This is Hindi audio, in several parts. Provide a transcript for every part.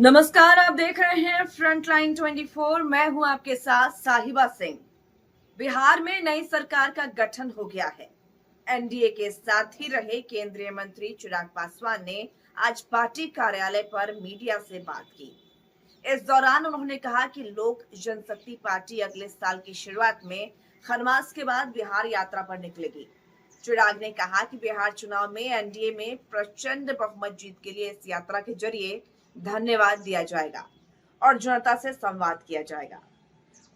नमस्कार, आप देख रहे हैं फ्रंटलाइन 24। मैं हूं आपके साथ साहिबा सिंह। बिहार में नई सरकार का गठन हो गया है। एनडीए के साथ ही रहे केंद्रीय मंत्री चिराग पासवान ने आज पार्टी कार्यालय पर मीडिया से बात की। इस दौरान उन्होंने कहा कि लोक जनशक्ति पार्टी अगले साल की शुरुआत में खरमास के बाद बिहार यात्रा पर निकलेगी। चिराग ने कहा कि बिहार चुनाव में एनडीए में प्रचंड बहुमत जीत के लिए इस यात्रा के जरिए धन्यवाद दिया जाएगा और जनता से संवाद किया जाएगा।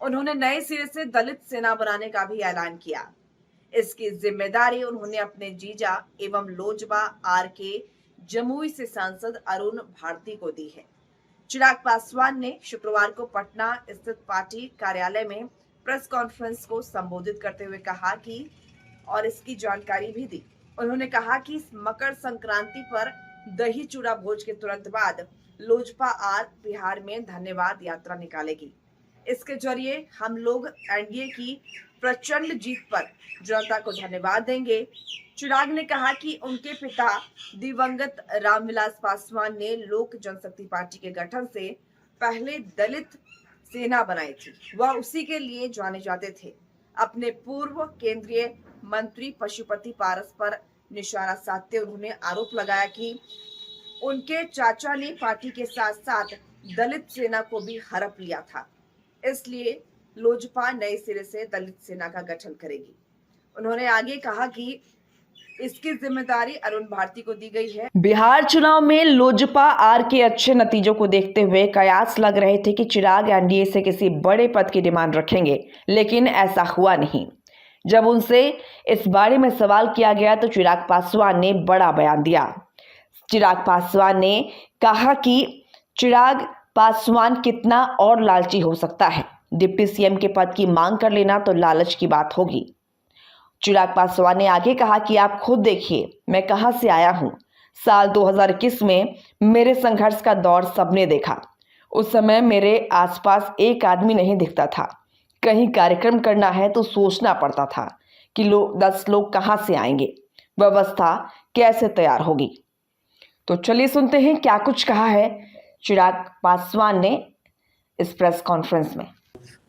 उन्होंने नए सिरे से दलित सेना बनाने का भी ऐलान किया। इसकी जिम्मेदारी उन्होंने अपने जीजा एवं लोजपा आर के जमुई से सांसद अरुण भारती को दी है। चिराग पासवान ने शुक्रवार को पटना स्थित पार्टी कार्यालय में प्रेस कॉन्फ्रेंस को संबोधित करते हुए कहा कि और इसकी जानकारी भी दी। उन्होंने कहा कि इस मकर संक्रांति पर दही चूड़ा भोज के तुरंत बाद लोजपा आर बिहार में धन्यवाद यात्रा निकालेगी। इसके जरिए हम लोग एनडीए की प्रचंड जीत पर जनता को धन्यवाद देंगे। चिराग ने कहा कि उनके पिता दिवंगत रामविलास पासवान ने लोक जनशक्ति पार्टी के गठन से पहले दलित सेना बनाई थी। वह उसी के लिए जाने जाते थे। अपने पूर्व केंद्रीय मंत्री पशुपति पारस पर निशाना साधते उन्होंने आरोप लगाया कि उनके चाचा ने पार्टी के साथ साथ दलित सेना को भी हड़प लिया था, इसलिए लोजपा नए सिरे से दलित सेना का गठन करेगी। उन्होंने आगे कहा कि इसकी जिम्मेदारी अरुण भारती को दी गई है। बिहार चुनाव में लोजपा आर के अच्छे नतीजों को देखते हुए कयास लग रहे थे कि चिराग एनडीए से किसी बड़े पद की डिमांड रखेंगे, लेकिन ऐसा हुआ नहीं। जब उनसे इस बारे में सवाल किया गया तो चिराग पासवान ने बड़ा बयान दिया। चिराग पासवान ने कहा कि चिराग पासवान कितना और लालची हो सकता है। डिप्टी सीएम के पद की मांग कर लेना तो लालच की बात होगी। चिराग पासवान ने आगे कहा कि आप खुद देखिए मैं कहां से आया हूं। साल 2021 में मेरे संघर्ष का दौर सबने देखा। उस समय मेरे आसपास एक आदमी नहीं दिखता था। कहीं कार्यक्रम करना है तो सोचना पड़ता था कि 10 लोग कहां से आएंगे, व्यवस्था कैसे तैयार होगी। तो चलिए सुनते हैं क्या कुछ कहा है चिराग पासवान ने इस प्रेस कॉन्फ्रेंस में।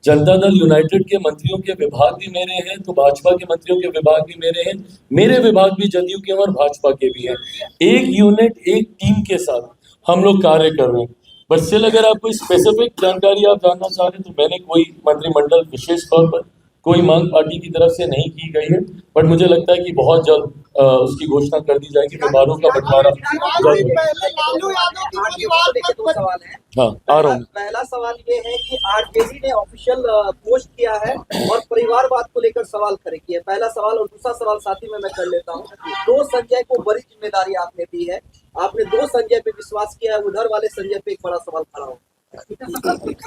जनता दल यूनाइटेड के मंत्रियों के विभाग भी मेरे हैं, तो भाजपा के मंत्रियों के विभाग भी मेरे हैं। मेरे विभाग भी जदयू के और भाजपा के भी हैं। एक यूनिट एक टीम के साथ हम लोग कार्य कर रहे हैं। बट स्टिल अगर आप कोई स्पेसिफिक जानकारी आप जानना चाह रहे हैं तो मैंने कोई मंत्रिमंडल विशेष तौर पर कोई मांग पार्टी की तरफ से नहीं की गई है। बट मुझे लगता है कि बहुत जल्द उसकी घोषणा कर दी जाएगी। विभागों का बंटवारा हाँ आ रहा हूँ। पहला सवाल ये है कि आरजेडी ने ऑफिशियल पोस्ट किया है और परिवारवाद को लेकर सवाल खड़े किए। पहला सवाल और दूसरा सवाल साथ ही में मैं कर लेता हूँ। 2 संजय को बड़ी जिम्मेदारी आपने दी है, आपने 2 संजय पे विश्वास किया है, उधर वाले संजय पे एक बड़ा सवाल खड़ा हो।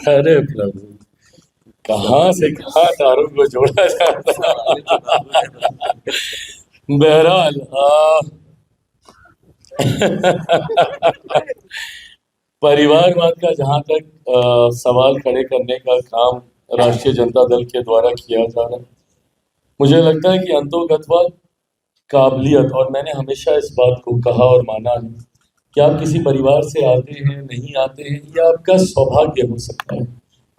अरे प्रभु, कहाँ से कहाँ तारों को जोड़ा जाता है। बहरहाल परिवारवाद का जहां तक सवाल खड़े करने का काम राष्ट्रीय जनता दल के द्वारा किया जा रहा है, मुझे लगता है कि अंतोगत्वा काबिलियत, और मैंने हमेशा इस बात को कहा और माना है कि आप किसी परिवार से आते हैं नहीं आते हैं, यह आपका सौभाग्य हो सकता है।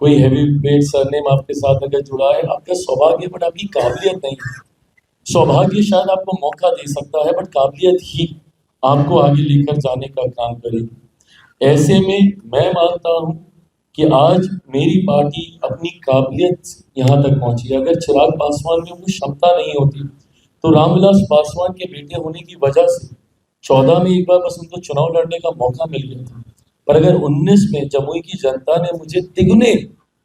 कोई हैवी वेट सरनेम आपके साथ अगर जुड़ा है, आपका सौभाग्य, बट आपकी काबिलियत नहीं है। सौभाग्य शायद आपको मौका दे सकता है, बट काबिलियत ही आपको आगे लेकर जाने का काम करेगी। ऐसे में मैं मानता हूं कि आज मेरी पार्टी अपनी काबिलियत यहाँ तक पहुंची है। अगर चिराग पासवान में वो क्षमता नहीं होती तो रामविलास पासवान के बेटे होने की वजह से 14 में एक बार बस उनको चुनाव लड़ने का मौका मिल गया था। पर अगर 19 में जमुई की जनता ने मुझे तिगुने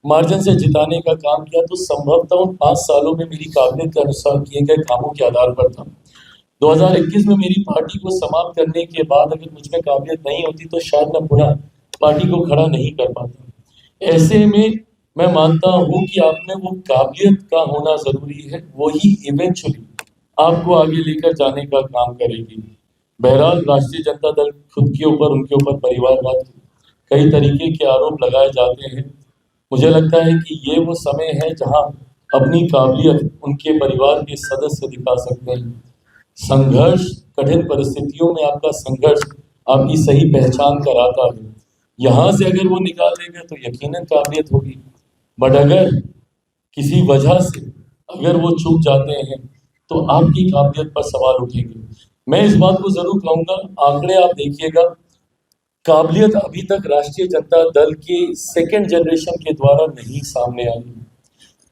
मार्जिन से जिताने का काम किया तो संभवतः उन 5 सालों में मेरी काबिलियत के अनुसार किए गए कामों के आधार पर था। 2021 में मेरी पार्टी को समाप्त करने के बाद अगर मुझ में काबिलियत नहीं होती तो शायद मैं पुनः पार्टी को खड़ा नहीं कर पाता। ऐसे में मैं मानता हूं कि आप में वो काबिलियत का होना जरूरी है, वही इवेंचुअली आपको आगे लेकर जाने का काम करेगी। बहरहाल राष्ट्रीय जनता दल खुद के ऊपर, उनके ऊपर परिवारवाद के कई तरीके के आरोप लगाए जाते हैं। मुझे लगता है कि ये वो समय है जहां अपनी काबिलियत उनके परिवार के सदस्य दिखा सकते हैं। संघर्ष, कठिन परिस्थितियों में आपका संघर्ष आपकी सही पहचान कराता है। यहाँ से अगर वो निकाल देंगे तो यकीनन काबिलियत होगी। बट अगर किसी वजह से अगर वो चूक जाते हैं तो आपकी काबिलियत पर सवाल उठेंगे। मैं इस बात को जरूर कहूंगा, आंकड़े आप देखिएगा, काबिलियत अभी तक राष्ट्रीय जनता दल के सेकेंड जनरेशन के द्वारा नहीं सामने आई।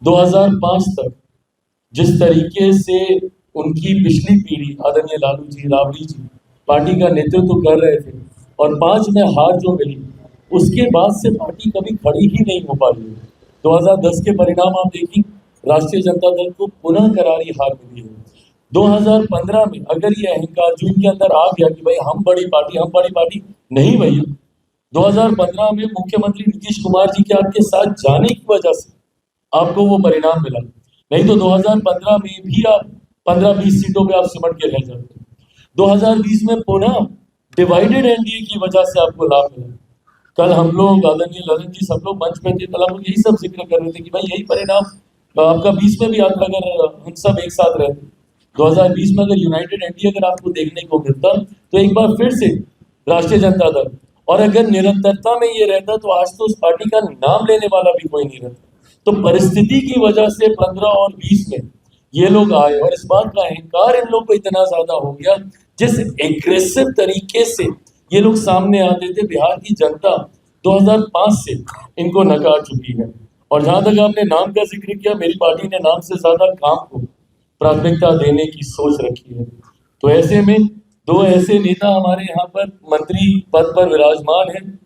2005 तक जिस तरीके से उनकी पिछली पीढ़ी आदरणीय लालू जी, राबड़ी जी पार्टी का नेतृत्व कर रहे थे और 5 में हार जो मिली, उसके बाद से पार्टी कभी खड़ी ही नहीं हो पाई। 2010 के परिणाम आप देखिए, राष्ट्रीय जनता दल को पुनः करारी हार मिली है। 2015 में अगर ये अहंकार जो इनके अंदर आ गया कि भाई हम बड़ी पार्टी, नहीं भैया, 2015 में मुख्यमंत्री नीतीश कुमार जी के आपके साथ जाने की वजह से आपको वो परिणाम मिला, नहीं तो 2015 में भी आप 15-20 सीटों पे आप सिमट के रह जाते। 2020 में पुनः डिवाइडेड एनडीए की वजह से आपको लाभ मिला। कल हम लोग आदरणीय ललन जी सब लोग मंच पे थे, कल हम लोग यही सब जिक्र कर रहे थे कि भाई यही परिणाम आपका 20 में भी आता अगर हम सब एक साथ रहते। 2020 में अगर यूनाइटेड एनडीए अगर आपको देखने को मिलता तो एक बार फिर से राष्ट्रीय जनता दल, और अगर निरंतरता में ये रहता तो आज तो उस पार्टी का नाम लेने वाला भी कोई नहीं रहता। तो परिस्थिति की वजह से 15 और 20 में ये लोग आए और इस बात का अहंकार इन लोग को इतना ज्यादा हो गया, जिस एग्रेसिव तरीके से ये लोग सामने आते थे, बिहार की जनता 2005 से इनको नकार चुकी है। और जहां तक आपने नाम का जिक्र किया, मेरी पार्टी ने नाम से ज्यादा काम को प्राथमिकता देने की सोच रखी है। तो ऐसे में 2 ऐसे नेता हमारे यहाँ पर मंत्री पद पर विराजमान हैं,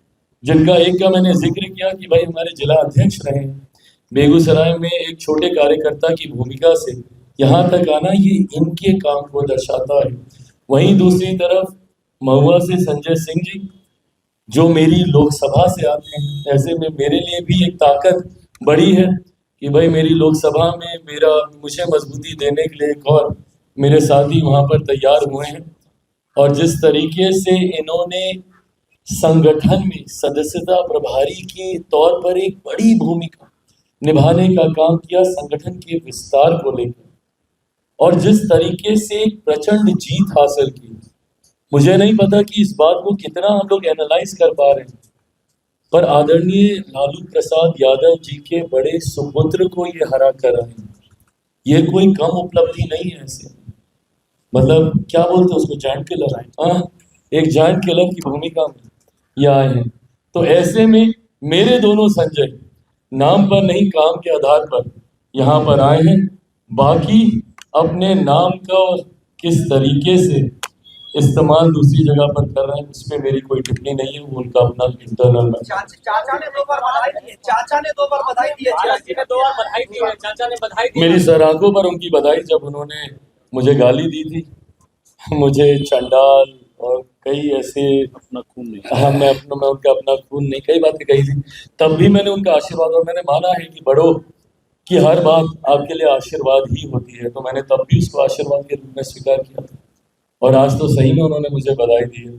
जिनका एक का मैंने जिक्र किया कि भाई हमारे जिला अध्यक्ष रहे हैं। बेगूसराय में एक छोटे कार्यकर्ता की भूमिका से यहाँ तक आना, ये इनके काम को दर्शाता है। वहीं दूसरी तरफ महुआ से संजय सिंह जी, जो मेरी लोकसभा से आते हैं, ऐसे में मेरे लिए भी एक ताकत बड़ी है कि भाई मेरी लोकसभा में मुझे मजबूती देने के लिए एक और मेरे साथी वहाँ पर तैयार हुए हैं। और जिस तरीके से इन्होंने संगठन में सदस्यता प्रभारी के तौर पर एक बड़ी भूमिका निभाने का काम किया संगठन के विस्तार को लेकर, और जिस तरीके से एक प्रचंड जीत हासिल की, मुझे नहीं पता कि इस बात को कितना हम लोग एनालाइज कर पा रहे हैं, पर आदरणीय लालू प्रसाद यादव जी के बड़े सुपुत्र को ये हरा कर रहे हैं। ये कोई कम उपलब्धि नहीं है। ऐसे मतलब क्या बोलते हैं उसको, जायंट किलर है। हाँ, एक जायंट किलर की भूमिका में ये आए हैं। तो ऐसे में मेरे दोनों संजय नाम पर नहीं काम के आधार पर यहाँ पर आए हैं। बाकी अपने नाम का किस तरीके से इस्तेमाल दूसरी जगह पर कर रहे हैं, उसमें मेरी कोई टिप्पणी नहीं है, वो उनका अपना इंटरनल है। चाचा ने 2 बार बधाई दी है, चाचा ने 2 बार बधाई दी है, चाचा ने बधाई दी। मेरी सराखों पर उनकी बधाई, जब उन्होंने मुझे गाली दी थी, मुझे चंडाल और कई ऐसे अपना खून नहीं, हाँ मैं उनका अपना खून नहीं, कई बातें कही थी, तब भी मैंने उनका आशीर्वाद, और मैंने माना है कि बड़ों की हर बात आपके लिए आशीर्वाद ही होती है, तो मैंने तब भी उसको आशीर्वाद के रूप में स्वीकार किया था। और आज तो सही में उन्होंने मुझे बधाई दी है,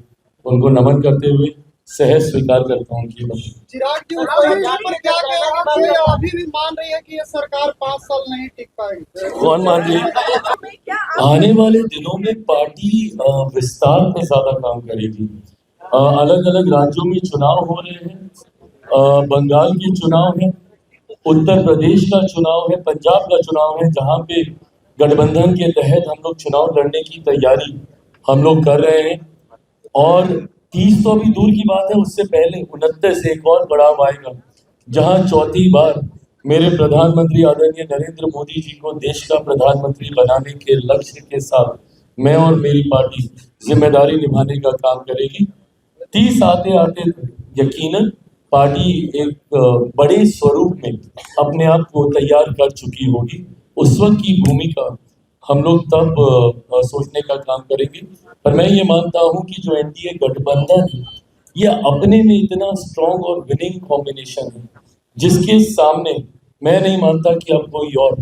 उनको नमन करते हुए सहज स्वीकार करता हूँ उनकी बात। चिराग जी, यहाँ पर क्या कह रहे हैं, अभी भी मान रही है कि ये सरकार 5 साल नहीं टिक पाएगी? कौन मान रही है? आने वाले दिनों में पार्टी विस्तार पे ज्यादा काम करेगी। अलग अलग राज्यों में चुनाव हो रहे हैं, बंगाल के चुनाव है, उत्तर प्रदेश का चुनाव है, पंजाब का चुनाव है, जहाँ पे गठबंधन के तहत हम लोग चुनाव लड़ने की तैयारी हम लोग कर रहे हैं। और 30 तो अभी दूर की बात है, उससे पहले 29 एक और पड़ाव आएगा, जहां चौथी बार मेरे प्रधानमंत्री आदरणीय नरेंद्र मोदी जी को देश का प्रधानमंत्री बनाने के लक्ष्य के साथ मैं और मेरी पार्टी जिम्मेदारी निभाने का काम करेगी। 30 आते आते यकीनन पार्टी एक बड़े स्वरूप में अपने आप को तैयार कर चुकी होगी। उस वक्त की भूमिका हम लोग तब सोचने का काम करेंगे। पर मैं ये मानता हूँ कि जो एनडीए गठबंधन है, ये अपने में इतना स्ट्रॉन्ग और विनिंग कॉम्बिनेशन है, जिसके सामने मैं नहीं मानता कि अब कोई और